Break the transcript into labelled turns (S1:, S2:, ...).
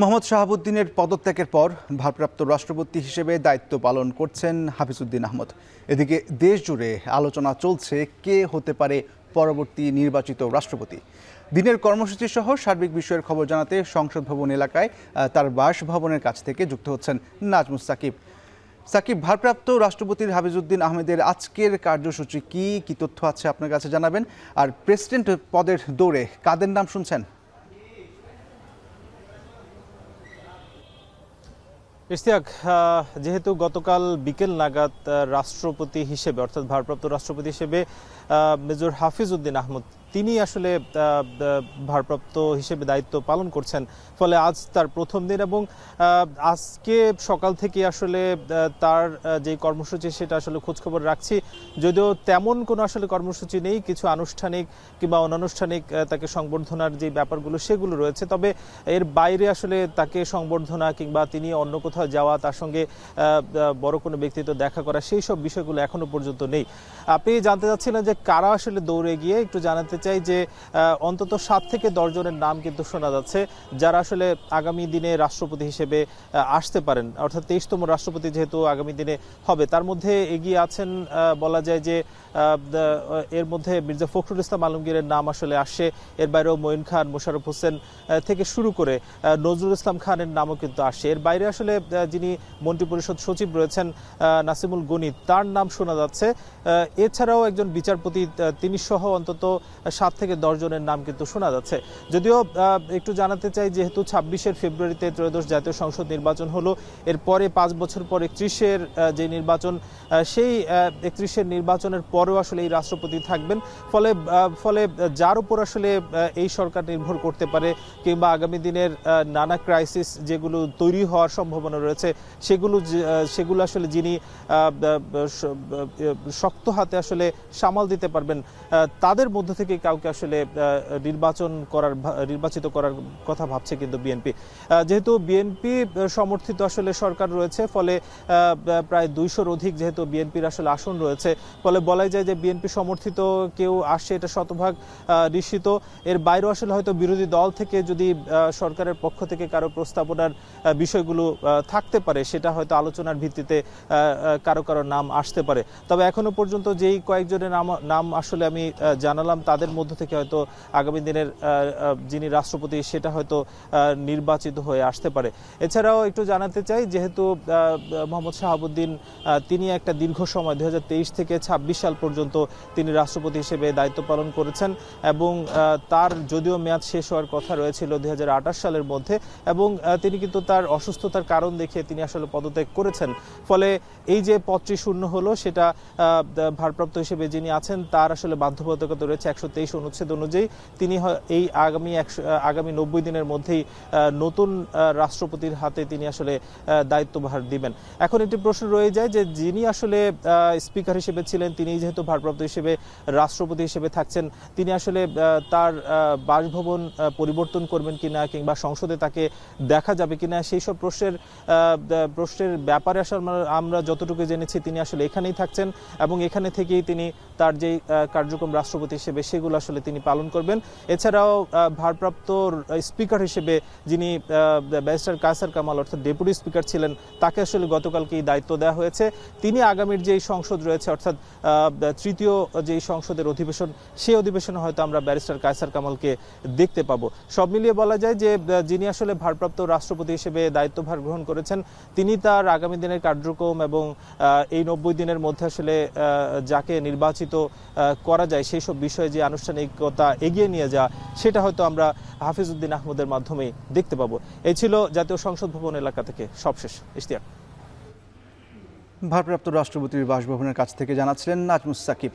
S1: মোহাম্মদ শাহাবুদ্দিনের পদত্যাগের পর ভারপ্রাপ্ত রাষ্ট্রপতি হিসেবে দায়িত্ব পালন করছেন হাফিজউদ্দিন আহমদ। এদিকে দেশ জুড়ে আলোচনা চলছে কে হতে পারে পরবর্তী নির্বাচিত রাষ্ট্রপতি। দিনের কর্মসূচি সহ সার্বিক বিষয়ের খবর জানাতে সংসদ ভবন এলাকায় তার বাসভবনের কাছ থেকে যুক্ত হচ্ছেন নাজমুস সাকিব। সাকিব, ভারপ্রাপ্ত রাষ্ট্রপতির হাফিজউদ্দিন আহমেদের আজকের কার্যসূচি কি তথ্য আছে আপনার কাছে জানাবেন, আর প্রেসিডেন্ট পদের দৌড়ে কাদের নাম শুনছেন?
S2: ইশতিয়াক, যেহেতু গতকাল বিকেল নাগাদ রাষ্ট্রপতি হিসেবে অর্থাৎ ভারপ্রাপ্ত রাষ্ট্রপতি হিসেবে মেজর হাফিজউদ্দিন আহমদ তিনি আসলে ভারপ্রাপ্ত হিসেবে দায়িত্ব পালন করছেন, ফলে আজ তার প্রথম দিন এবং আজকে সকাল থেকে আসলে তার যে কর্মসূচি সেটা আসলে খোঁজখবর রাখছি। যদিও তেমন কোনো আসলে কর্মসূচি নেই, কিছু আনুষ্ঠানিক কিংবা অনানুষ্ঠানিক তাকে সংবর্ধনার যে ব্যাপারগুলো সেগুলো রয়েছে, তবে এর বাইরে আসলে তাকে সংবর্ধনা কিংবা তিনি অন্য কোথাও যাওয়া, তার সঙ্গে বড় কোনো ব্যক্তিত্ব দেখা করা, সেই সব বিষয়গুলো এখনো পর্যন্ত নেই। আপনি জানতে চাচ্ছিলেন যে কারা আসলে দৌড়ে গিয়ে, একটু জানাতে চাই যে অন্তত 7 থেকে 10 জনের নাম কিন্তু শোনা যাচ্ছে যারা আসলে আগামী দিনে রাষ্ট্রপতি হিসেবে আসতে পারেন, অর্থাৎ 23তম রাষ্ট্রপতি যেহেতু আগামী দিনে হবে। তার মধ্যে এগিয়ে আছেন বলা যায় যে এর মধ্যে মির্জা ফখরুল ইসলাম আলমগীরের নাম আসলে আসছে। এর বাইরেও মঈন খান, মোশাররফ হোসেন থেকে শুরু করে নজরুল ইসলাম খানের নামও কিন্তু আসছে। এর বাইরে আসলে যিনি মন্ত্রিপরিষদ সচিব রয়েছেন নাসিমুল গণি, তার নাম শোনা যাচ্ছে। এছাড়াও একজন বিচারপতি তিনি সহ অন্তত 7 থেকে 10 জনের নাম কিন্তু শোনা যাচ্ছে। যদিও একটু জানাতে চাই, যেহেতু 26 ফেব্রুয়ারিতে ত্রয়োদশ জাতীয় সংসদ নির্বাচন হলো, এরপরে 5 বছর পর 31 যে নির্বাচন, সেই 31 নির্বাচনের পরেও আসলে এই রাষ্ট্রপতি থাকবেন। ফলে যার উপর আসলে এই সরকার নির্ভর করতে পারে কিংবা আগামী দিনের নানা ক্রাইসিস যেগুলো তৈরি হওয়ার সম্ভাবনা রয়েছে সেগুলো আসলে যিনি শক্ত হাতে আসলে সামাল দিতে পারবেন, তাদের মধ্য থেকে কাউকে আসলে নির্বাচিত করার কথা ভাবছে কিন্তু বিএনপি। যেহেতু বিএনপি সমর্থিত আসলে সরকার রয়েছে, ফলে প্রায় 200-র অধিক যেহেতু বিএনপির আসলে আসন রয়েছে, ফলে বলাই যায় যে বিএনপি সমর্থিত কেউ আসছে এটা শতভাগ নিশ্চিত। এর বাইরেও আসলে হয়তো বিরোধী দল থেকে যদি সরকারের পক্ষ থেকে কারো প্রস্তাবনার বিষয়গুলো থাকতে পারে, সেটা হয়তো আলোচনার ভিত্তিতে কারো নাম আসতে পারে। তবে এখনো পর্যন্ত যেই কয়েকজনের নাম আসলে আমি জানালাম, তাদের মধ্য থেকে হয়তো আগামী দিনের যিনি রাষ্ট্রপতি সেটা হয়তো নির্বাচিত হয়ে আসতে পারে। এছাড়াও একটু জানাতে চাই, যেহেতু মোহাম্মদ শাহাবুদ্দিন তিনি একটা দীর্ঘ সময় 2023 থেকে 26 সাল পর্যন্ত তিনি রাষ্ট্রপতি হিসেবে দায়িত্ব পালন করেছেন এবং তার যদিও মেয়াদ শেষ হওয়ার কথা রয়েছিল 2028 সালের মধ্যে, এবং তিনি কিন্তু তার অসুস্থতার কারণ দেখিয়ে তিনি আসলে পদত্যাগ করেছেন। ফলে এই যে পদটি শূন্য হলো, সেটা ভারপ্রাপ্ত হিসেবে যিনি আছেন তার আসলে বাধ্যবাধকতা রয়েছে 123 অনুচ্ছেদ অনুযায়ী। তিনি এই আগামী 90 দিনের মধ্যেই নতুন রাষ্ট্রপতির হাতে তিনি আসলে দায়িত্বভার দিবেন। এখন একটি প্রশ্ন রয়ে যায় যে যিনি আসলে স্পিকার হিসেবে ছিলেন, তিনি যেহেতু ভারপ্রাপ্ত হিসেবে রাষ্ট্রপতি হিসেবে থাকছেন, তিনি আসলে তার বাসভবন পরিবর্তন করবেন কিনা কিংবা সংসদে তাকে দেখা যাবে কিনা, সেই সব প্রশ্নের ব্যাপারে আসলে আমরা যতটুকু জেনেছি তিনি আসলে এখানেই থাকছেন এবং এখানে থেকেই তিনি তার যে কার্যক্রম রাষ্ট্রপতি হিসেবে সেগুলো আসলে তিনি পালন করবেন। এছাড়াও ভারপ্রাপ্ত স্পিকার হিসেবে যিনি ব্যারিস্টার কায়সার কামাল অর্থাৎ ডেপুটি স্পিকার ছিলেন, তাকে আসলে গতকালকেই দায়িত্ব দেওয়া হয়েছে। তিনি আগামীর যেই সংসদ রয়েছে অর্থাৎ তৃতীয় যেই সংসদের অধিবেশন, সেই অধিবেশনে হয়তো আমরা ব্যারিস্টার কায়সার কামালকে দেখতে পাবো। সব মিলিয়ে বলা যায় যে যিনি আসলে ভারপ্রাপ্ত রাষ্ট্রপতি হিসেবে দায়িত্বভার গ্রহণ করেছেন, তিনি তার আগামী দিনের কার্যক্রম এবং এই 90 দিনের মধ্যে আসলে যাকে নির্বাচিত করা যায় সেই সব বিষয়ে যে আনুষ্ঠানিকতা এগিয়ে নিয়ে যাওয়া, সেটা হয়তো আমরা হাফিজউদ্দিন আহমদের মাধ্যমেই দেখতে পাবো। এই ছিল জাতীয় সংসদ ভবন এলাকা থেকে সবশেষ। ইশতিয়াক।
S1: ভারপ্রাপ্ত রাষ্ট্রপতির বাসভবনের কাছ থেকে জানাচ্ছিলেন নাজমুস সাকিব।